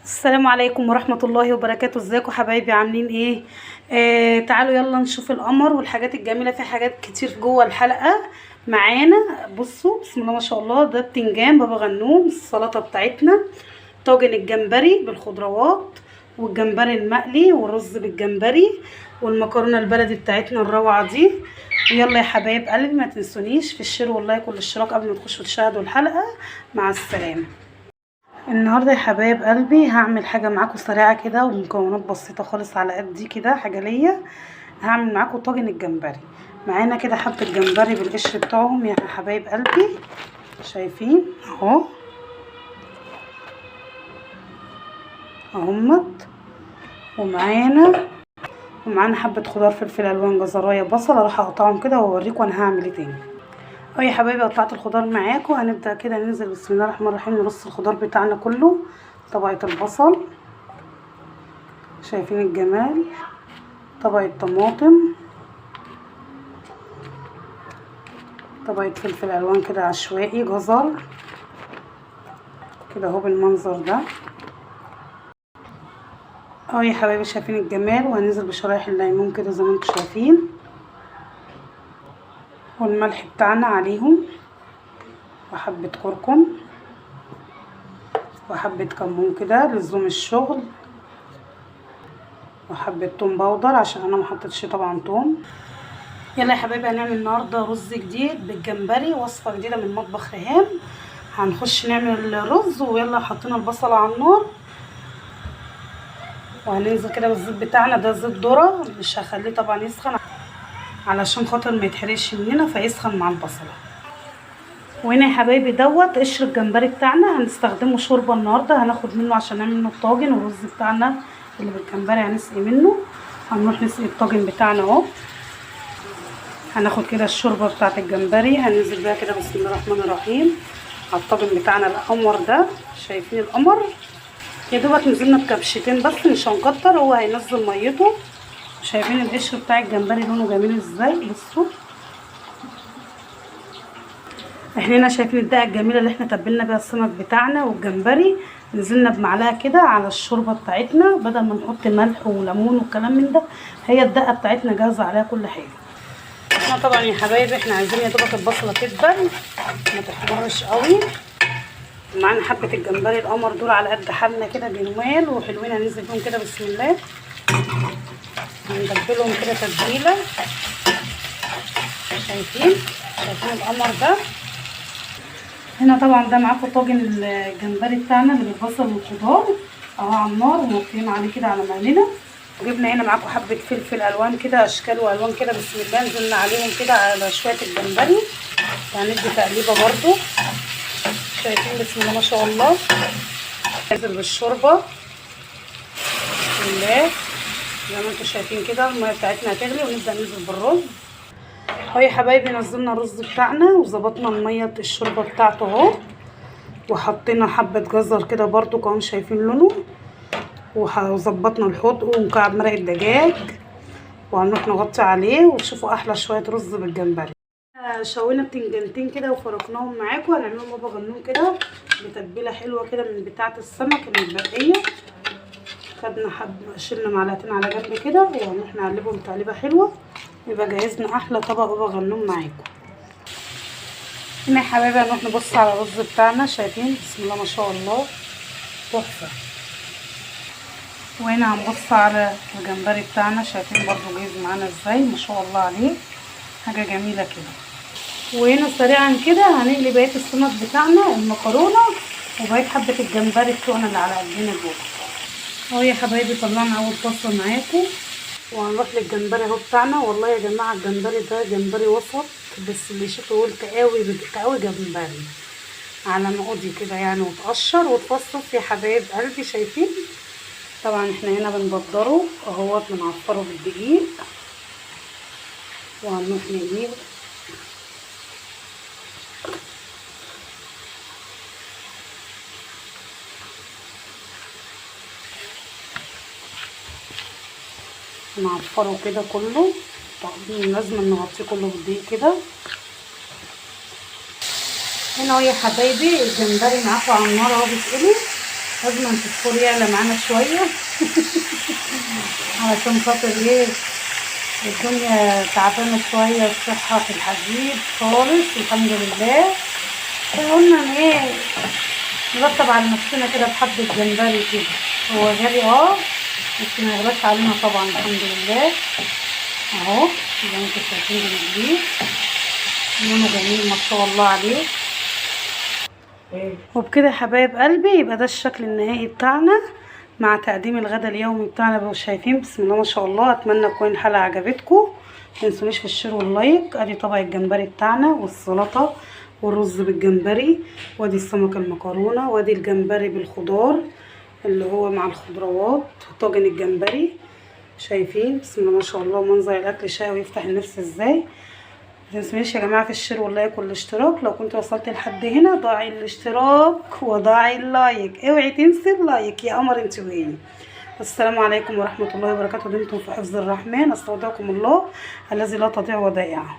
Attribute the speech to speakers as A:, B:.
A: السلام عليكم ورحمة الله وبركاته. ازيكم حبايبي؟ عاملين ايه؟ تعالوا يلا نشوف القمر والحاجات الجميلة. في حاجات كتير جوه الحلقة معانا. بصوا بسم الله ما شاء الله، ده بتنجان بابا غنوم، السلطة بتاعتنا، طاجن الجمبري بالخضروات والجمبري المقلي والرز بالجمبري والمكرونة البلدي بتاعتنا الروعة دي. يلا يا حبايب قلبي ما تنسونيش في الشير واللايك والاشتراك قبل ما تخشوا تشاهدوا الحلقة. مع السلامة. النهارده يا حبايب قلبي هعمل حاجه معاكم سريعه كده ومكونات بسيطه خالص على قد دي كده، حاجه ليا. هعمل معاكم طاجن الجمبري. معانا كده حبه جمبري بالقشر بتاعهم يا حبايب قلبي، شايفين اهو اهمت. ومعانا حبه خضار، فلفل الوان، جزرايه، بصل. اروح اقطعهم كده واوريكم انا هعمل ايه تاني. اهو يا حبايبي قطعت الخضار معاكم. هنبدا كده ننزل بسم الله الرحمن الرحيم نرص الخضار بتاعنا كله. طبقه البصل، شايفين الجمال، طبقة طماطم، طبقة فلفل الوان كده عشوائي، جزر كده اهو بالمنظر ده. اهو يا حبايبي شايفين الجمال. وهننزل بشرايح الليمون كده زي ما انتم شايفين، والملح بتاعنا عليهم، وحبة كركم، وحبة كمون كده لزوم الشغل، وحبة توم باودر عشان انا محطتش طبعا توم. يلا يا حبايبي هنعمل النهارده رز جديد بالجمبري، وصفه جديده من مطبخ ريهام. هنخش نعمل الرز. ويلا حطينا البصل على النار، وهننزل كده بالزيت بتاعنا. ده زيت ذره، مش هخليه طبعا يسخن علشان خاطر ما يتحرقش مننا، فيسخن مع البصله. وهنا يا حبايبي دوت قشر الجمبري بتاعنا، هنستخدمه شوربه النهارده. هناخد منه عشان نعمل منه الطاجن، والرز بتاعنا اللي بالجمبري هنسقي منه. هنروح نسقي الطاجن بتاعنا اهو. هناخد كده الشوربه بتاعت الجمبري، هننزل بيها كده بسم الله الرحمن الرحيم على الطاجن بتاعنا القمر ده. شايفين القمر؟ يا دوبك نزلنا بكبشتين بس، مش هنكتر، هو هينزل ميته. شايفين القشر بتاع الجمبري لونه جميل ازاي؟ بصوا احنا هنا شايفين الدقه الجميله اللي احنا تبلنا بيها السمك بتاعنا والجمبري. نزلنا بمعلقه كده على الشوربه بتاعتنا بدل ما نحط ملح وليمون والكلام من ده. هي الدقه بتاعتنا جاهزه عليها كل حاجه. احنا طبعا يا حبايبي احنا عايزين يا دوبك البصله تدبل، ما تحمرش قوي. معانا حبه الجمبري القمر دول على قد حالنا كده، جمال وحلوين. هننزل فيهم كده بسم الله، هندبلهم كده تتبيله. شايفين القمر ده؟ هنا طبعا ده معاكم طاجن الجمبري بتاعنا اللي بالبصل والخضار اهو على النار، وموطيين عليه كده على مهلنا. وجبنا هنا معاكم حبه فلفل الوان كده، اشكال والوان كده بسم الله. نزلنا عليهم كده على شويه الجمبري، وهندي تقليبه برده. شايفين بسم الله ما شاء الله. ننزل بالشوربه بسم الله زي ما انتم شايفين كده. الميه بتاعتنا هتغلي ونبدا ننزل بالرز اهو يا حبايبي. نزلنا الرز بتاعنا وظبطنا الميه الشوربه بتاعته اهو، وحطينا حبه جزر كده برده كمان شايفين لونه، وظبطنا الحوض ومكعب مرق الدجاج، وهنروح نغطي عليه وتشوفوا احلى شويه رز بالجمبري. شوينا بتنجانتين كده وفركناهم معاكم. هنعملهم بابا غنوم كده بتتبيله حلوه كده من بتاعه السمك المتبقيه. خدنا شلنا معلقتين على جنب كده، وهنروح نقلبهم تقليبه حلوه، يبقى جهزنا احلى طبق بابا غنوم معاكم. هنا يا حبايبي هنروح نبص على الرز بتاعنا. شايفين بسم الله ما شاء الله تحفه. وهنا هنبص على الجمبري بتاعنا، شايفين برضو جاهز معانا ازاي؟ ما شاء الله عليه، حاجه جميله كده. وهنا سريعا كده هنقلي بقيه السمك بتاعنا، المكرونه وبقيه حبه الجمبري بتوعنا اللي على قدنا دول اهو يا حبايبي. طلعنا اول طاسه معاكم، وهنروح للجمبري اهو بتاعنا. والله يا جماعه الجمبري ده جمبري وسط، بس اللي يشوفه يقول تقاوي جمبري على نقودي كده يعني، وتقشر وتفصص يا حبايب قلبي. شايفين طبعا احنا هنا بنبدره اهوت، بنعفره بالدقيق وهنروح نقليه. نعفره كده كله، لازم نغطيه كله بالدقيق كده. هنا اهو يا حبايبي الجمبري معاكم على النار اهو بيتقلي. لازم الفوسفور يعلى معانا شويه علشان خاطر ايه الدنيا تعبانه شويه، الصحه في الحديد خالص الحمد لله. فقلنا ايه نرتب على نفسنا كده بحبه جمبري كده. هو غالي بس ما يغلاش علينا طبعا الحمد لله. اهو زي ما انتم شايفين بنجيب لونه جميل ما شاء الله عليه. وبكده يا حبايب قلبي يبقى ده الشكل النهائي بتاعنا مع تقديم الغدا اليومي بتاعنا. شايفين بسم الله ما شاء الله. اتمنى تكون الحلقه عجبتكم، متنسونيش في الشير واللايك. ادي طبق الجمبري بتاعنا والسلطه والرز بالجمبري، وادي السمك المكرونه، وادي الجمبري بالخضار اللي هو مع الخضروات، طاجن الجمبري. شايفين بسم الله ما شاء الله منظر الاكل شهي ويفتح النفس ازاي. متنسونيش يا جماعه في الشير واللايك والاشتراك. لو كنت وصلت لحد هنا ضاعي الاشتراك وضاعي اللايك، اوعي تنسي اللايك يا قمر انت وهي. السلام عليكم ورحمه الله وبركاته. دمتم في حفظ الرحمن. استودعكم الله الذي لا تضيع ودائعه.